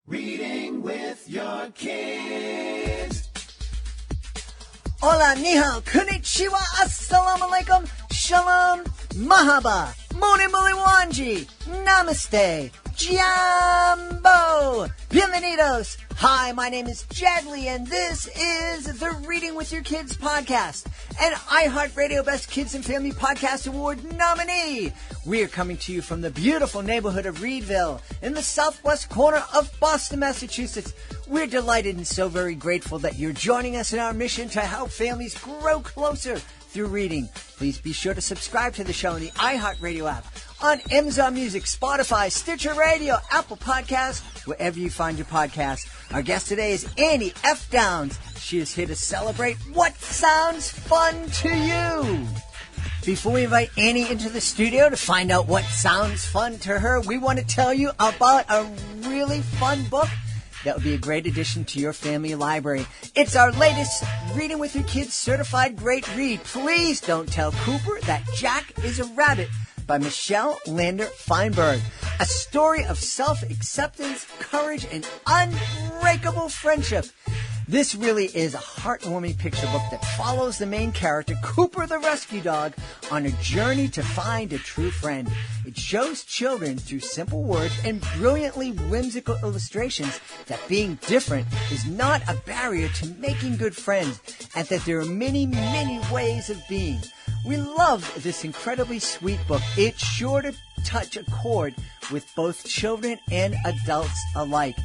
Reading with your kids. Hola, ni hao, konnichiwa, assalamu alaikum, shalom, mahaba, moni muli wanji, namaste, jambo, bienvenidos. Hi, my name is Jadley, and this is the Reading with Your Kids podcast, an iHeartRadio Best Kids and Family Podcast Award nominee. We are coming to you from the beautiful neighborhood of Reedville in the southwest corner of Boston, Massachusetts. We're delighted and so very grateful that you're joining us in our mission to help families grow closer through reading. Please be sure to subscribe to the show on the iHeartRadio app, on Amazon Music, Spotify, Stitcher Radio, Apple Podcasts, wherever you find your podcast. Our guest today is Annie F. Downs. She is here to celebrate what sounds fun to you. Before we invite Annie into the studio to find out what sounds fun to her, we want to tell you about a really fun book that would be a great addition to your family library. It's our latest Reading with Your Kids Certified Great Read. Please don't tell Cooper that Jack is a rabbit by Michelle Lander Feinberg. A story of self-acceptance, courage, and unbreakable friendship. This really is a heartwarming picture book that follows the main character, Cooper the rescue dog, on a journey to find a true friend. It shows children through simple words and brilliantly whimsical illustrations that being different is not a barrier to making good friends, and that there are many, many ways of being. We love this incredibly sweet book. It's sure to touch a chord with both children and adults alike.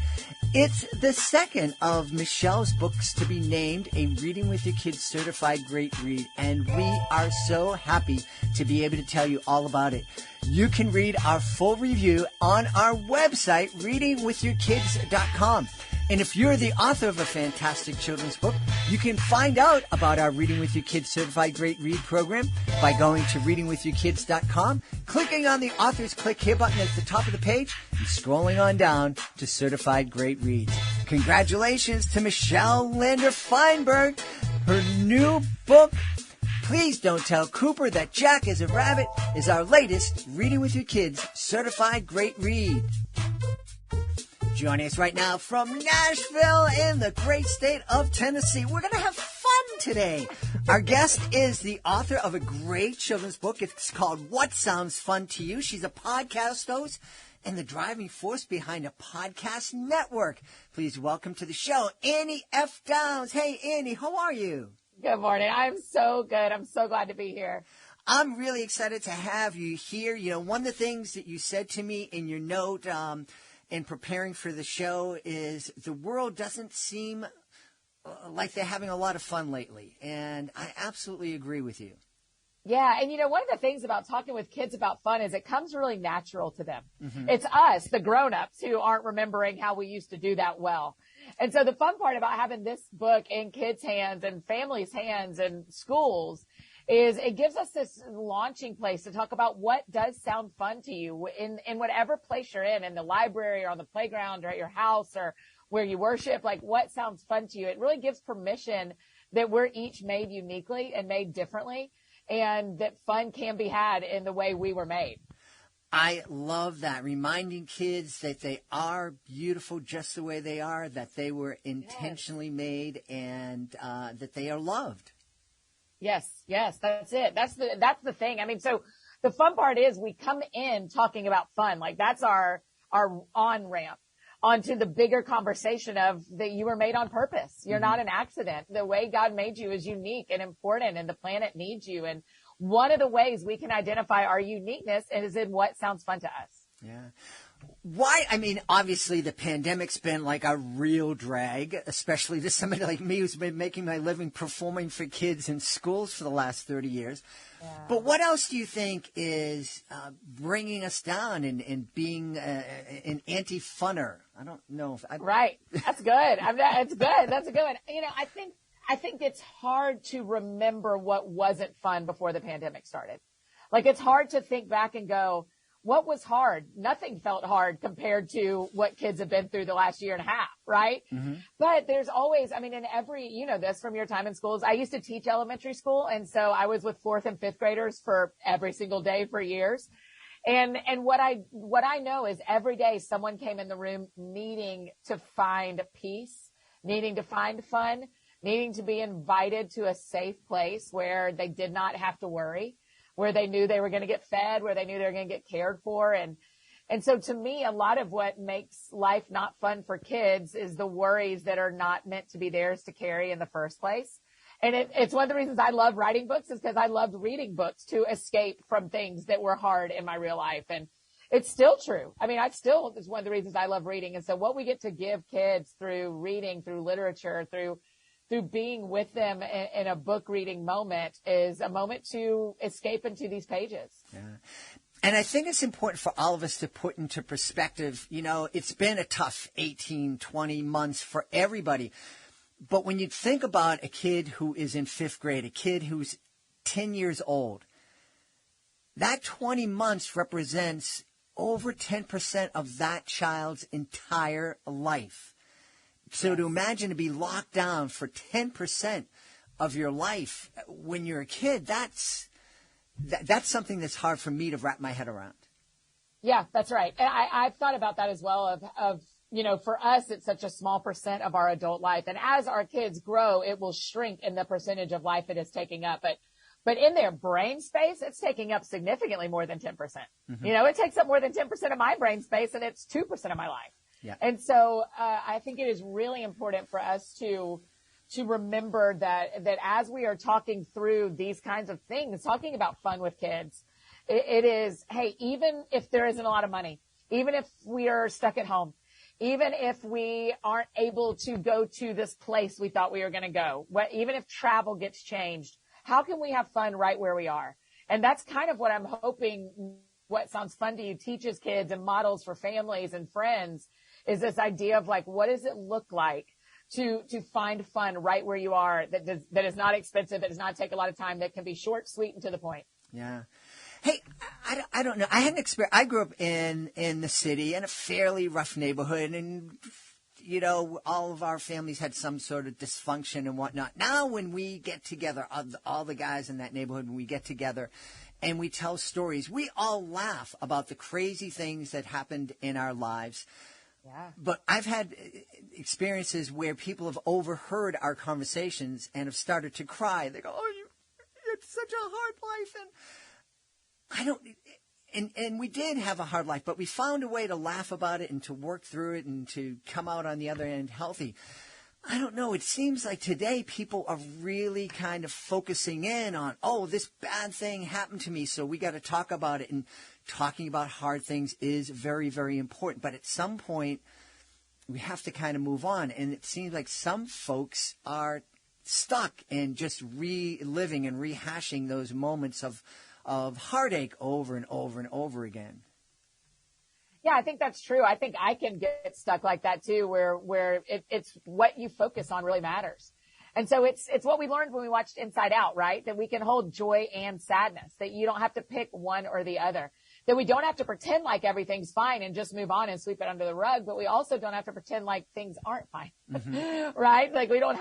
It's the second of Michelle's books to be named a Reading with Your Kids Certified Great Read, and we are so happy to be able to tell you all about it. You can read our full review on our website, readingwithyourkids.com. And if you're the author of a fantastic children's book, you can find out about our Reading with Your Kids Certified Great Read program by going to readingwithyourkids.com, clicking on the Authors Click Here button at the top of the page, and scrolling on down to Certified Great Reads. Congratulations to Michelle Lander Feinberg. Her new book, Please Don't Tell Cooper That Jack is a Rabbit, is our latest Reading with Your Kids Certified Great Read. Joining us right now from Nashville in the great state of Tennessee. We're going to have fun today. Our guest is the author of a great children's book. It's called What Sounds Fun to You. She's a podcast host and the driving force behind a podcast network. Please welcome to the show, Annie F. Downs. Hey, Annie, how are you? Good morning. I'm so good. I'm so glad to be here. I'm really excited to have you here. You know, one of the things that you said to me in your note, in preparing for the show is the world doesn't seem like they're having a lot of fun lately. And I absolutely agree with you. Yeah. And, you know, one of the things about talking with kids about fun is it comes really natural to them. Mm-hmm. It's us, the grown-ups, who aren't remembering how we used to do that well. And so the fun part about having this book in kids' hands and families' hands and schools is it gives us this launching place to talk about what does sound fun to you in whatever place you're in the library or on the playground or at your house or where you worship, like what sounds fun to you. It really gives permission that we're each made uniquely and made differently, and that fun can be had in the way we were made. I love that, reminding kids that they are beautiful just the way they are, that they were intentionally made, and that they are loved. Yes, that's it. That's the thing. I mean, so the fun part is we come in talking about fun. Like that's our on-ramp onto the bigger conversation of that you were made on purpose. You're not an accident. The way God made you is unique and important, and the planet needs you. And one of the ways we can identify our uniqueness is in what sounds fun to us. Yeah. Why? I mean, obviously the pandemic's been like a real drag, especially to somebody like me who's been making my living performing for kids in schools for the last 30 years. Yeah. But what else do you think is bringing us down and being an anti-funner? I don't know. Right. That's good. It's good. That's a good one. You know, I think it's hard to remember what wasn't fun before the pandemic started. Like it's hard to think back and go, what was hard? Nothing felt hard compared to what kids have been through the last year and a half, right? Mm-hmm. But there's always, I mean, in every, you know this from your time in schools, I used to teach elementary school. And so I was with 4th and 5th graders for every single day for years. And what I know is every day someone came in the room needing to find peace, needing to find fun, needing to be invited to a safe place where they did not have to worry, where they knew they were going to get fed, where they knew they were going to get cared for. And so to me, a lot of what makes life not fun for kids is the worries that are not meant to be theirs to carry in the first place. And it's one of the reasons I love writing books is because I loved reading books to escape from things that were hard in my real life. And it's still true. I mean, it's one of the reasons I love reading. And so what we get to give kids through reading, through literature, through being with them in a book reading moment is a moment to escape into these pages. Yeah. And I think it's important for all of us to put into perspective, it's been a tough 18, 20 months for everybody. But when you think about a kid who is in 5th grade, a kid who's 10 years old, that 20 months represents over 10% of that child's entire life. So to imagine to be locked down for 10% of your life when you're a kid, that's something that's hard for me to wrap my head around. Yeah, that's right. And I've thought about that as well of for us, it's such a small percent of our adult life. And as our kids grow, it will shrink in the percentage of life it is taking up. But in their brain space, it's taking up significantly more than 10%. Mm-hmm. It takes up more than 10% of my brain space and it's 2% of my life. Yeah. And so, I think it is really important for us to remember that as we are talking through these kinds of things, talking about fun with kids, it is, hey, even if there isn't a lot of money, even if we are stuck at home, even if we aren't able to go to this place we thought we were going to go, even if travel gets changed, how can we have fun right where we are? And that's kind of what I'm hoping what Sounds Fun to You teaches kids and models for families and friends is this idea of like, what does it look like to find fun right where you are that is not expensive, that does not take a lot of time, that can be short, sweet, and to the point. Yeah. Hey, I don't know. I had an experience. I grew up in the city in a fairly rough neighborhood, and all of our families had some sort of dysfunction and whatnot. Now, when we get together, all the guys in that neighborhood, when we get together and we tell stories, we all laugh about the crazy things that happened in our lives. Yeah. But I've had experiences where people have overheard our conversations and have started to cry. They go, "Oh, it's such a hard life," and I don't. And we did have a hard life, but we found a way to laugh about it and to work through it and to come out on the other end healthy. I don't know. It seems like today people are really kind of focusing in on, oh, this bad thing happened to me, so we got to talk about it. And talking about hard things is very, very important. But at some point, we have to kind of move on. And it seems like some folks are stuck in just reliving and rehashing those moments of heartache over and over and over again. Yeah, I think that's true. I think I can get stuck like that too, where it's what you focus on really matters. And so it's what we learned when we watched Inside Out, right? That we can hold joy and sadness, that you don't have to pick one or the other, that we don't have to pretend like everything's fine and just move on and sweep it under the rug, but we also don't have to pretend like things aren't fine, mm-hmm. Right? Like we don't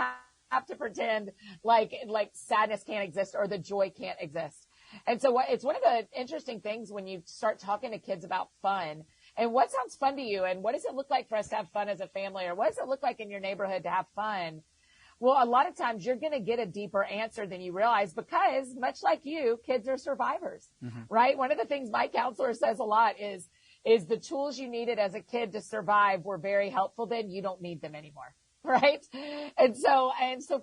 have to pretend like sadness can't exist or the joy can't exist. And so it's one of the interesting things when you start talking to kids about fun and what sounds fun to you and what does it look like for us to have fun as a family or what does it look like in your neighborhood to have fun? Well, a lot of times you're going to get a deeper answer than you realize because much like you, kids are survivors, mm-hmm. right? One of the things my counselor says a lot is the tools you needed as a kid to survive were very helpful then. You don't need them anymore, right? And so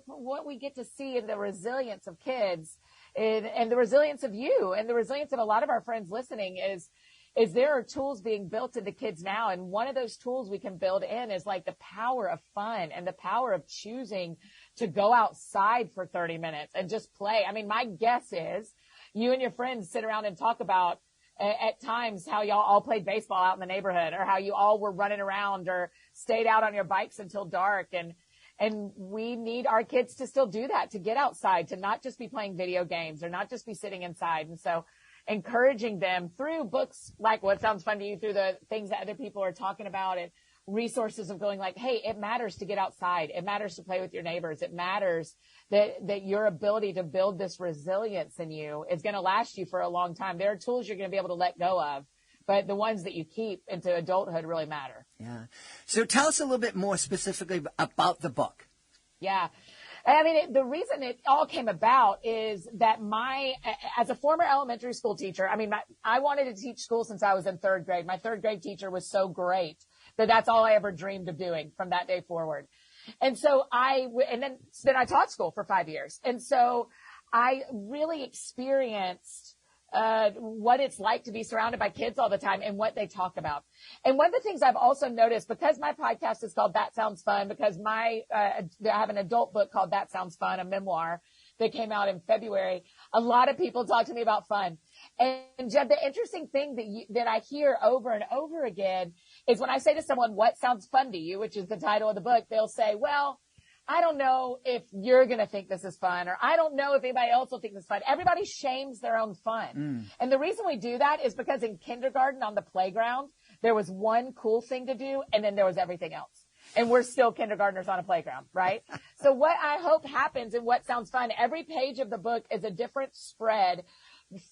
what we get to see in the resilience of kids and the resilience of you and the resilience of a lot of our friends listening is there are tools being built into kids now. And one of those tools we can build in is like the power of fun and the power of choosing to go outside for 30 minutes and just play. I mean, my guess is you and your friends sit around and talk about at times how y'all all played baseball out in the neighborhood or how you all were running around or stayed out on your bikes until dark. And we need our kids to still do that, to get outside, to not just be playing video games or not just be sitting inside. And so encouraging them through books like What Sounds Fun to You, through the things that other people are talking about and resources of going like, hey, it matters to get outside. It matters to play with your neighbors. It matters that your ability to build this resilience in you is going to last you for a long time. There are tools you're going to be able to let go of, but the ones that you keep into adulthood really matter. Yeah. So tell us a little bit more specifically about the book. Yeah. I mean, the reason it all came about is that as a former elementary school teacher, I mean, I wanted to teach school since I was in third grade. My third grade teacher was so great that that's all I ever dreamed of doing from that day forward. And so then I taught school for 5 years. And so I really experienced what it's like to be surrounded by kids all the time and what they talk about. And one of the things I've also noticed, because my podcast is called That Sounds Fun, because I have an adult book called That Sounds Fun, a memoir that came out in February, a lot of people talk to me about fun. And Jed, the interesting thing that I hear over and over again is when I say to someone, what sounds fun to you, which is the title of the book, they'll say, well, I don't know if you're going to think this is fun, or I don't know if anybody else will think this is fun. Everybody shames their own fun. And the reason we do that is because in kindergarten on the playground, there was one cool thing to do, and then there was everything else. And we're still kindergartners on a playground, right? So what I hope happens and what sounds fun, every page of the book is a different spread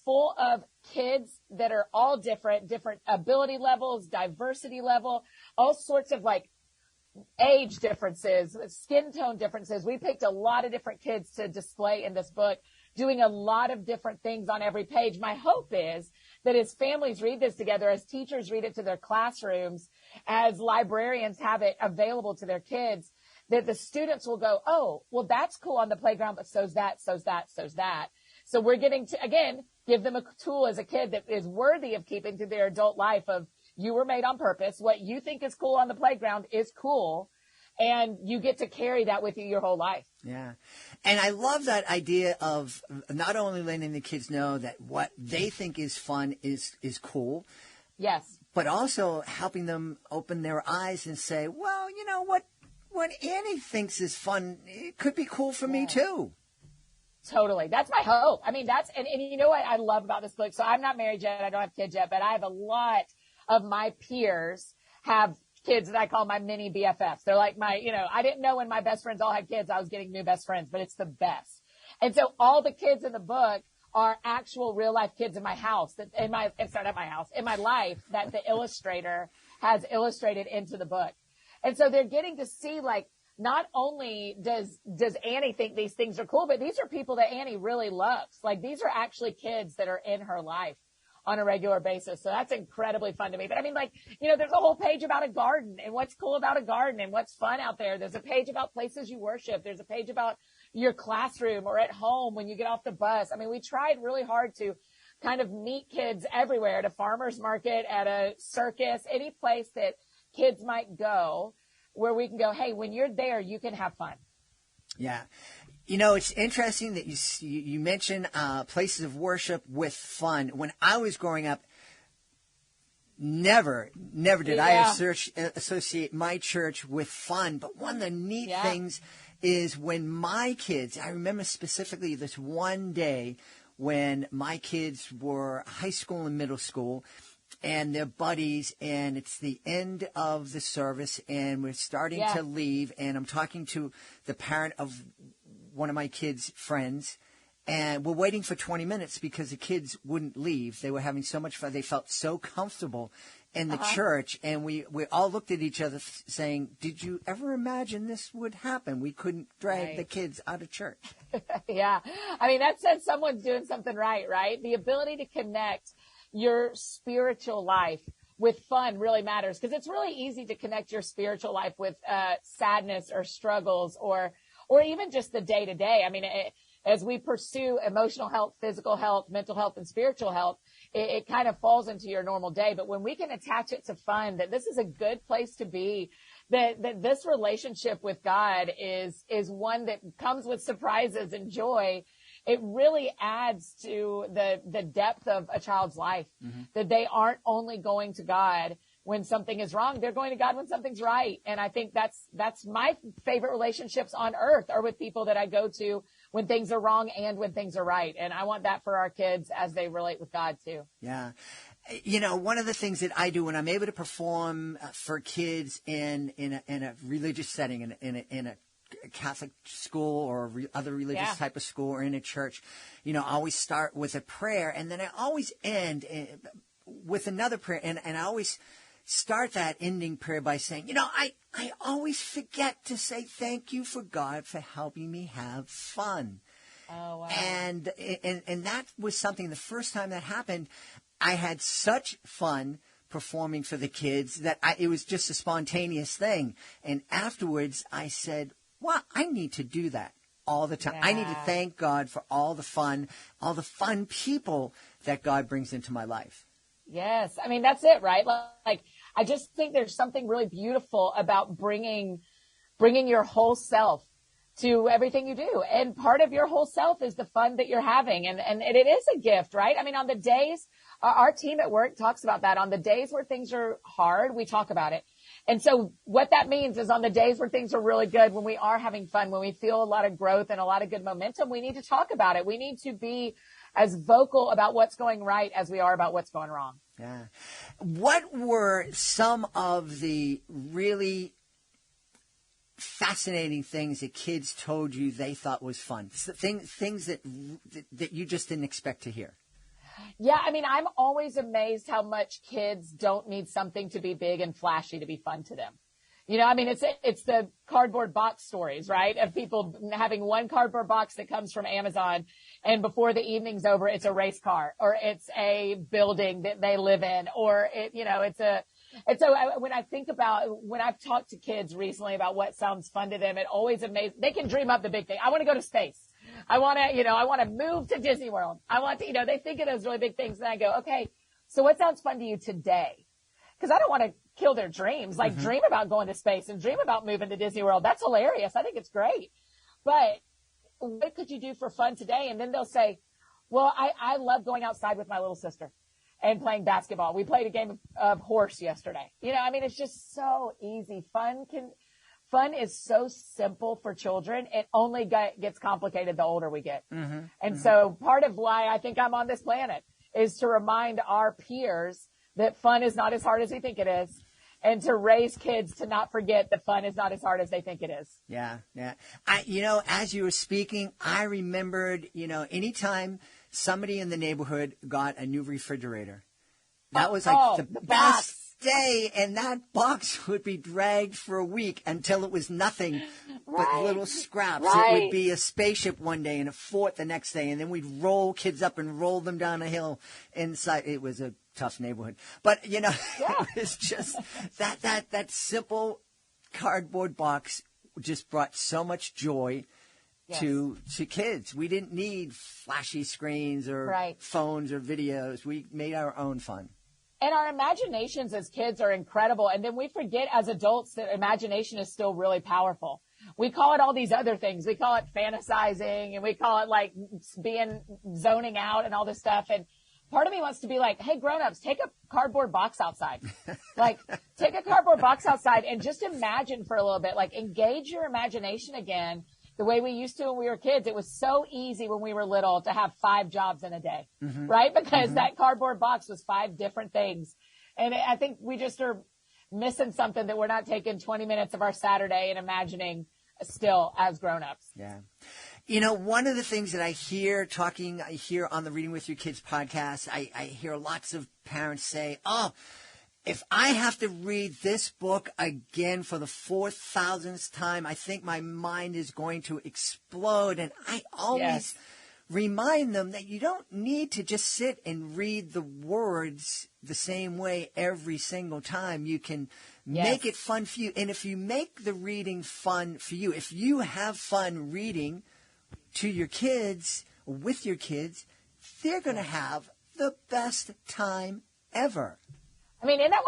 full of kids that are all different ability levels, diversity level, all sorts of like age differences, skin tone differences. We picked a lot of different kids to display in this book, doing a lot of different things on every page. My hope is that as families read this together, as teachers read it to their classrooms, as librarians have it available to their kids, that the students will go, oh, well, that's cool on the playground, but so's that, so's that, so's that. So we're getting to, again, give them a tool as a kid that is worthy of keeping to their adult life of, you were made on purpose. What you think is cool on the playground is cool. And you get to carry that with you your whole life. Yeah. And I love that idea of not only letting the kids know that what they think is fun is cool. Yes. But also helping them open their eyes and say, well, you know what Annie thinks is fun, it could be cool for me too. Totally. That's my hope. I mean, and you know what I love about this book? So I'm not married yet. I don't have kids yet, but I have a lot of my peers have kids that I call my mini BFFs. They're like I didn't know when my best friends all had kids, I was getting new best friends, but it's the best. And so all the kids in the book are actual real life kids in my house in my life that the illustrator has illustrated into the book. And so they're getting to see like, not only does Annie think these things are cool, but these are people that Annie really loves. Like these are actually kids that are in her life on a regular basis. So that's incredibly fun to me. But I mean, like, there's a whole page about a garden and what's cool about a garden and what's fun out there. There's a page about places you worship. There's a page about your classroom or at home when you get off the bus. I mean, we tried really hard to kind of meet kids everywhere, at a farmer's market, at a circus, any place that kids might go, where we can go, hey, when you're there, you can have fun. Yeah. It's interesting that you mention places of worship with fun. When I was growing up, never did I associate my church with fun. But one of the neat things is when my kids, I remember specifically this one day when my kids were high school and middle school, and their buddies, and it's the end of the service, and we're starting to leave, and I'm talking to the parent of one of my kids' friends, and we're waiting for 20 minutes because the kids wouldn't leave. They were having so much fun. They felt so comfortable in the church, and we all looked at each other saying, did you ever imagine this would happen? We couldn't drag the kids out of church. Yeah. I mean, that says someone's doing something right? The ability to connect your spiritual life with fun really matters, because it's really easy to connect your spiritual life with sadness or struggles or even just the day to day. I mean, as we pursue emotional health, physical health, mental health, and spiritual health, it kind of falls into your normal day. But when we can attach it to fun, that this is a good place to be, that this relationship with God is one that comes with surprises and joy, it really adds to the depth of a child's life, that they aren't only going to God when something is wrong, they're going to God when something's right. And I think that's my favorite relationships on earth are with people that I go to when things are wrong and when things are right. And I want that for our kids as they relate with God too. Yeah. One of the things that I do when I'm able to perform for kids in a religious setting, in a Catholic school or other religious type of school or in a church, I always start with a prayer, and then I always end with another prayer, and I always start that ending prayer by saying, I always forget to say thank you for God for helping me have fun. Oh, wow. And that was something, the first time that happened, I had such fun performing for the kids that it was just a spontaneous thing. And afterwards I said, well, I need to do that all the time. Yeah. I need to thank God for all the fun people that God brings into my life. Yes. I mean, that's it, right? Like, I just think there's something really beautiful about bringing your whole self to everything you do. And part of your whole self is the fun that you're having. And it is a gift, right? I mean, on the days, our team at work talks about that. On the days where things are hard, we talk about it. And so what that means is on the days where things are really good, when we are having fun, when we feel a lot of growth and a lot of good momentum, we need to talk about it. We need to be as vocal about what's going right as we are about what's going wrong. Yeah. What were some of the really fascinating things that kids told you they thought was fun? Things that you just didn't expect to hear? Yeah, I mean, I'm always amazed how much kids don't need something to be big and flashy to be fun to them. I mean, it's the cardboard box stories, right? Of people having one cardboard box that comes from Amazon, and before the evening's over, it's a race car, or it's a building that they live in, or when I think about, when I've talked to kids recently about what sounds fun to them, it always amazes. They can dream up the big thing. I want to go to space. I want to move to Disney World. I want to, they think of those really big things. And I go, okay, so what sounds fun to you today? Because I don't want to kill their dreams. Like, dream about going to space and dream about moving to Disney World. That's hilarious. I think it's great. But what could you do for fun today? And then they'll say, well, I love going outside with my little sister and playing basketball. We played a game of horse yesterday. I mean, it's just so easy. Fun is so simple for children. It only gets complicated the older we get. So part of why I think I'm on this planet is to remind our peers that fun is not as hard as we think it is, and to raise kids to not forget that fun is not as hard as they think it is. Yeah. As you were speaking, I remembered, anytime somebody in the neighborhood got a new refrigerator, that was like the best day, and that box would be dragged for a week until it was nothing but little scraps. It would be a spaceship one day and a fort the next day, and then we'd roll kids up and roll them down a hill inside. It was a tough neighborhood, but it was just that simple cardboard box just brought so much joy to kids. We didn't need flashy screens or phones or videos. We made our own fun. And our imaginations as kids are incredible. And then we forget as adults that imagination is still really powerful. We call it all these other things. We call it fantasizing, and we call it like zoning out and all this stuff. And part of me wants to be like, hey, grown-ups, take a cardboard box outside. Take a cardboard box outside and just imagine for a little bit. Engage your imagination again the way we used to when we were kids. It was so easy when we were little to have 5 jobs in a day, right? Because that cardboard box was 5 different things. And I think we just are missing something, that we're not taking 20 minutes of our Saturday and imagining still as grown-ups. Yeah. One of the things that I hear on the Reading with Your Kids podcast, I hear lots of parents say, if I have to read this book again for the 4,000th time, I think my mind is going to explode. And I always remind them that you don't need to just sit and read the words the same way every single time. You can make it fun for you. And if you make the reading fun for you, if you have fun reading to your kids, with your kids, they're going to have the best time ever. I mean, isn't that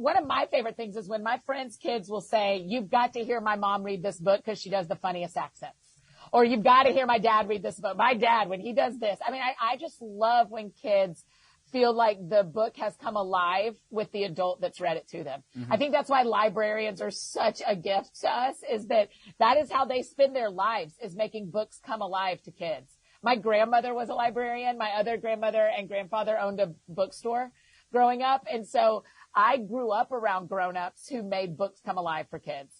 one of my favorite things is when my friends' kids will say, you've got to hear my mom read this book because she does the funniest accents. Or you've got to hear my dad read this book. My dad, when he does this. I mean, I just love when kids feel like the book has come alive with the adult that's read it to them. I think that's why librarians are such a gift to us, is that is how they spend their lives, is making books come alive to kids. My grandmother was a librarian. My other grandmother and grandfather owned a bookstore. growing up. And so I grew up around grown-ups who made books come alive for kids.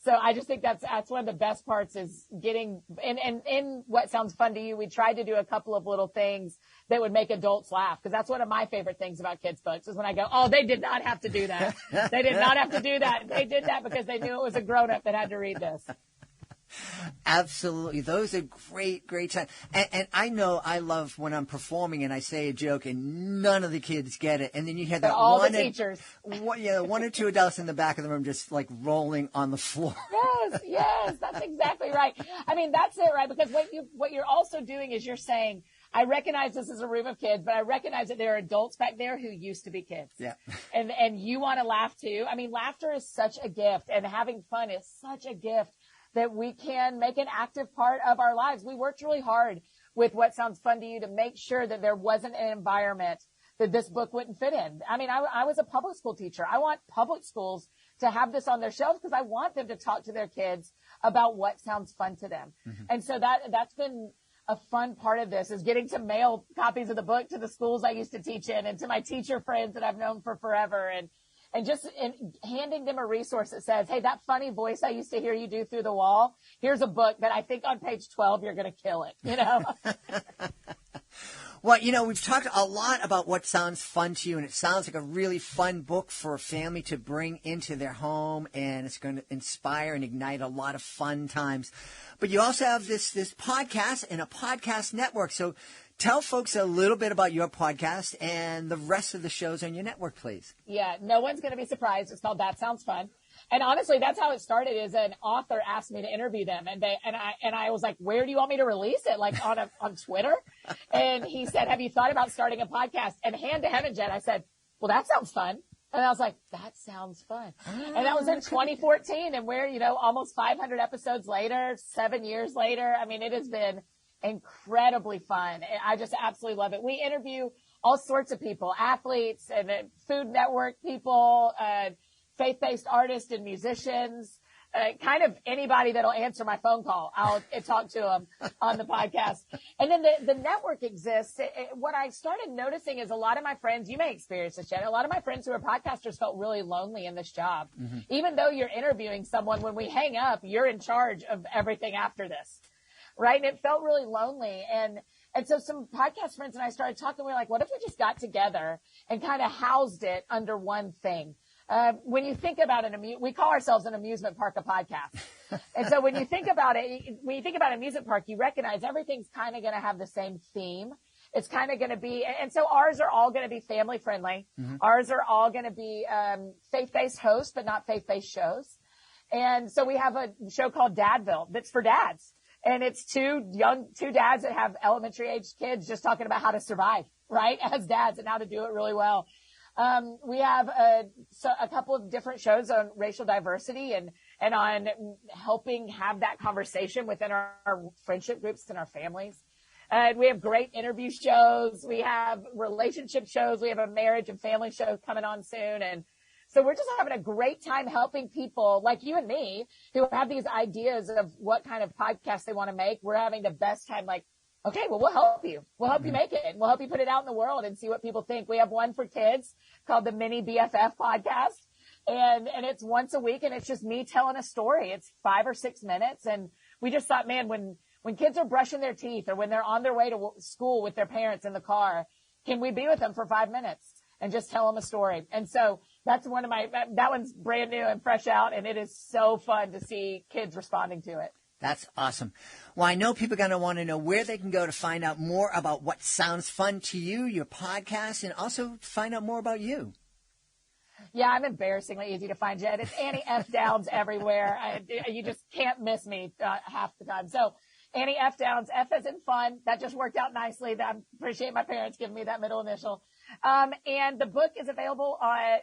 So I just think that's one of the best parts is getting, and in What Sounds Fun to You, we tried to do a couple of little things that would make adults laugh. Because that's one of my favorite things about kids' books is when I go, oh, they did not have to do that. They did not have to do that. They did that because they knew it was a grown-up that had to read this. Absolutely. Those are great times. And I know I love when I'm performing and I say a joke and none of the kids get it. And then you have that all the teachers. One or two adults in the back of the room just like rolling on the floor. Yes, that's exactly right. I mean, that's it, right? Because what you're also doing is you're saying, I recognize this is a room of kids, but I recognize that there are adults back there who used to be kids. Yeah. And you want to laugh too. I mean, laughter is such a gift and having fun is such a gift that we can make an active part of our lives. We worked really hard with What Sounds Fun to You to make sure that there wasn't an environment that this book wouldn't fit in. I mean, I was a public school teacher. I want public schools to have this on their shelves because I want them to talk to their kids about what sounds fun to them. Mm-hmm. And so that's been a fun part of this is getting to mail copies of the book to the schools I used to teach in and to my teacher friends that I've known for forever. And just handing them a resource that says, hey, that funny voice I used to hear you do through the wall, here's a book that I think on page 12, you're going to kill it, you know? Well, we've talked a lot about What Sounds Fun to You, and it sounds like a really fun book for a family to bring into their home, and it's going to inspire and ignite a lot of fun times. But you also have this podcast and a podcast network. So tell folks a little bit about your podcast and the rest of the shows on your network, please. Yeah, no one's going to be surprised. It's called That Sounds Fun. And honestly, that's how it started is an author asked me to interview them and I was like, where do you want me to release it? Like on Twitter? And he said, have you thought about starting a podcast? And hand to heaven, Jen, I said, well, that sounds fun. And I was like, that sounds fun. And that was in 2014 and we're, almost 500 episodes later, 7 years later. I mean, it has been incredibly fun. I just absolutely love it. We interview all sorts of people, athletes and Food Network people, faith-based artists and musicians, kind of anybody that'll answer my phone call. I'll talk to them on the podcast. And then the network exists. What I started noticing is a lot of my friends, you may experience this, Jen, a lot of my friends who are podcasters felt really lonely in this job. Mm-hmm. Even though you're interviewing someone, when we hang up, you're in charge of everything after this. Right. And it felt really lonely. And so some podcast friends and I started talking. We were like, what if we just got together and kind of housed it under one thing? When you think about we call ourselves an amusement park of podcasts. And so when you think about it, when you think about an amusement park, you recognize everything's kind of going to have the same theme. It's kind of going to be, and so ours are all going to be family friendly. Mm-hmm. Ours are all going to be faith-based hosts, but not faith-based shows. And so we have a show called Dadville that's for dads. And it's two dads that have elementary aged kids just talking about how to survive, right, as dads and how to do it really well. We have a couple of different shows on racial diversity and on helping have that conversation within our friendship groups and our families. We have great interview shows. We have relationship shows. We have a marriage and family show coming on soon. And so we're just having a great time helping people like you and me who have these ideas of what kind of podcast they want to make. We're having the best time like, okay, well, we'll help you. We'll help you make it. And we'll help you put it out in the world and see what people think. We have one for kids called the Mini Bff Podcast. And it's once a week and it's just me telling a story. It's 5 or 6 minutes. And we just thought, man, when kids are brushing their teeth or when they're on their way to school with their parents in the car, can we be with them for 5 minutes and just tell them a story? And so that's that one's brand new and fresh out. And it is so fun to see kids responding to it. That's awesome. Well, I know people are going to want to know where they can go to find out more about What Sounds Fun to You, your podcast, and also find out more about you. Yeah, I'm embarrassingly easy to find, Jed. It's Annie F. Downs everywhere. You just can't miss me half the time. So Annie F. Downs, F as in fun. That just worked out nicely. I appreciate my parents giving me that middle initial. And the book is available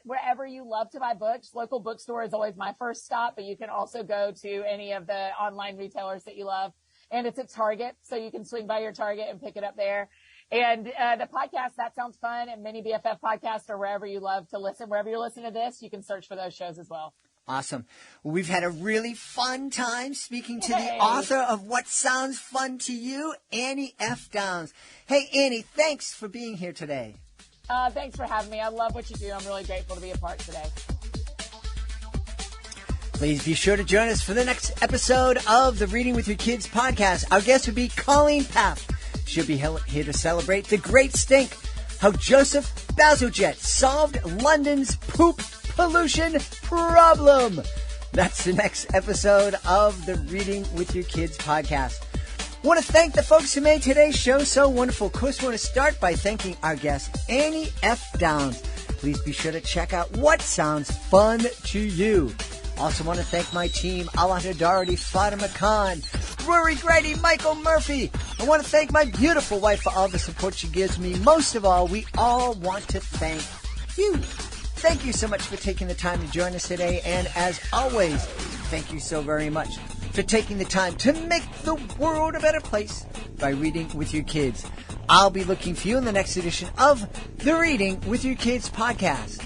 wherever you love to buy books. Local bookstore is always my first stop, but you can also go to any of the online retailers that you love. And it's at Target, so you can swing by your Target and pick it up there. And the podcast, That Sounds Fun, and Mini BFF Podcast, or wherever you love to listen. Wherever you're listening to this, you can search for those shows as well. Awesome. Well, we've had a really fun time speaking to the author of What Sounds Fun to You, Annie F. Downs. Hey, Annie, thanks for being here today. Thanks for having me. I love what you do. I'm really grateful to be a part today. Please be sure to join us for the next episode of the Reading with Your Kids podcast. Our guest will be Colleen Paff. She'll be here to celebrate the Great Stink, how Joseph Bazalgette solved London's poop pollution problem. That's the next episode of the Reading with Your Kids podcast. Want to thank the folks who made today's show so wonderful. Of course, we want to start by thanking our guest, Annie F. Downs. Please be sure to check out What Sounds Fun to You. Also want to thank my team, Alana Doherty, Fatima Khan, Rory Grady, Michael Murphy. I want to thank my beautiful wife for all the support she gives me. Most of all, we all want to thank you. Thank you so much for taking the time to join us today. And as always, thank you so very much for taking the time to make the world a better place by reading with your kids. I'll be looking for you in the next edition of the Reading with Your Kids podcast.